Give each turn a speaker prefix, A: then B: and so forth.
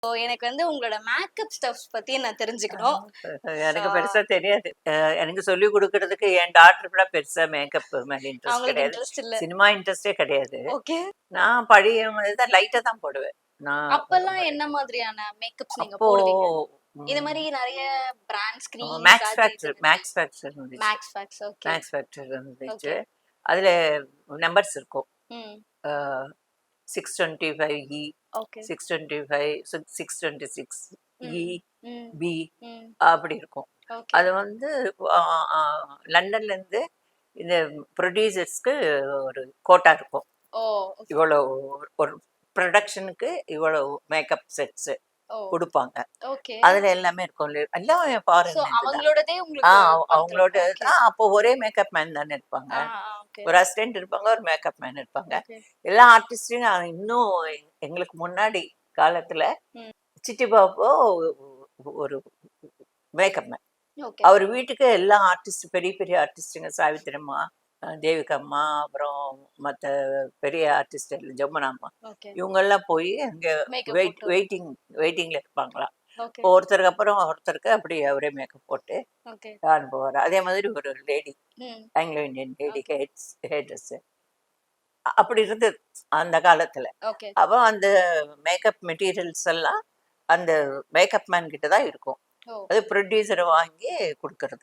A: எனக்கு வந்து உங்களோட மேக்கப் ஸ்டஃப்ஸ் பத்தி நான் தெரிஞ்சுக்கணும்.
B: எனக்கு
A: So,
B: பெருசா தெரியாது. எனக்கு சொல்லிக் குடுக்குறதுக்கு என் டாட்டர் கூட பெருசா மேக்கப் மேல இன்ட்ரெஸ்ட்
A: அவங்களுக்கு
B: கிடையாது.
A: இன்ட்ரெஸ்ட் இல்ல.
B: சினிமா இன்ட்ரெஸ்டே கிடையாது.
A: ஓகே.
B: நான் பழைய தான் லைட்டா தான் போடுவேன். நான்
A: அப்பல்லாம் என்ன மாதிரியான மேக்கப்ஸ் நீங்க
B: அப்போ
A: போடுவீங்க? இது மாரி நெறைய பிராண்ட்ஸ் கிரீம்ஸ்
B: மேக்ஸ்
A: அது
B: ஃபேக்டர்
A: இதுன்னு.
B: மேக்ஸ் ஃபேக்டர் இருந்துச்சு.
A: மேக்ஸ் ஃபேக்ஸ் ஓகே.
B: மேக்ஸ் ஃபேக்டர் இருந்துச்சு.
A: ஓகே.
B: அதுல நம்பர்ஸ் இருக்கும்.
A: ம்.
B: 625E,
A: okay.
B: 625, 626E,
A: ம். ம்.
B: B
A: ம்.
B: அப்படி இருக்கும்.
A: ஓகே.
B: அது வந்து லண்டன்ல இருந்து இந்த ப்ரொடியூசர்ஸ்க்கு ஒரு கோட்டா இருக்கும்.
A: ஓ.
B: இவ்வளோ ஒரு ப்ரொடக்ஷனுக்கு இவ்வளோ மேக்கப் செட்ஸ்
A: ஓ.
B: கொடுப்பாங்க.
A: ஓகே.
B: அதுல எல்லாமே இருக்கும். எல்லாம்
A: சோ
B: ஃபாரின்
A: அவங்களோடதே உங்களுக்கு
B: அவங்களோட
A: ஓகே.
B: அப்போ ஒரே மேக்கப் மேன் தானே இருப்பாங்க.
A: ஓகே.
B: ஒரு அசிஸ்டன்ட் இருப்பாங்க, ஒரு மேக்கப் மேன் இருப்பாங்க.
A: ஓகே.
B: எல்லா ஆர்டிஸ்டையும் இன்னும் எங்களுக்கு முன்னாடி காலத்துல
A: ம்.
B: சிட்டி பாபு ஒரு மேக்கப் மேன்.
A: ஓகே.
B: அவர் வீட்டுக்கு எல்லா ஆர்டிஸ்ட் பெரிய பெரிய ஆர்டிஸ்டுங்க சாவித்திரம்மா, தேவிகம்மா, அப்புறம் மற்ற பெரிய ஆர்டிஸ்ட் ஜமுனாம்மா
A: ஓகே.
B: இவங்கெல்லாம் போய் அங்க
A: மேக்கப் போட்டு.
B: வெயிட்டிங்ல இருப்பாங்களாம்.
A: ஓகே.
B: ஒருத்தருக்கு அப்புறம் ஒருத்தருக்கு அப்படி அவரே மேக்கப் போட்டு
A: ஓகே.
B: அனுப்புவார். அதே மாதிரி ஒரு லேடி,
A: ம்.
B: ஆங்கிலோ இந்தியன் லேடிக்கு
A: ஓகே.
B: ஹேர் ட்ரெஸ் அப்படி இருந்தது அந்த காலத்துல.
A: ஓகே.
B: அப்போ அந்த மேக்கப் மெட்டீரியல்ஸ் எல்லாம் அந்த மேக்கப் மேன் கிட்ட தான் இருக்கும்.
A: ஓ.
B: அது ப்ரொடியூசரை வாங்கி கொடுக்கறது.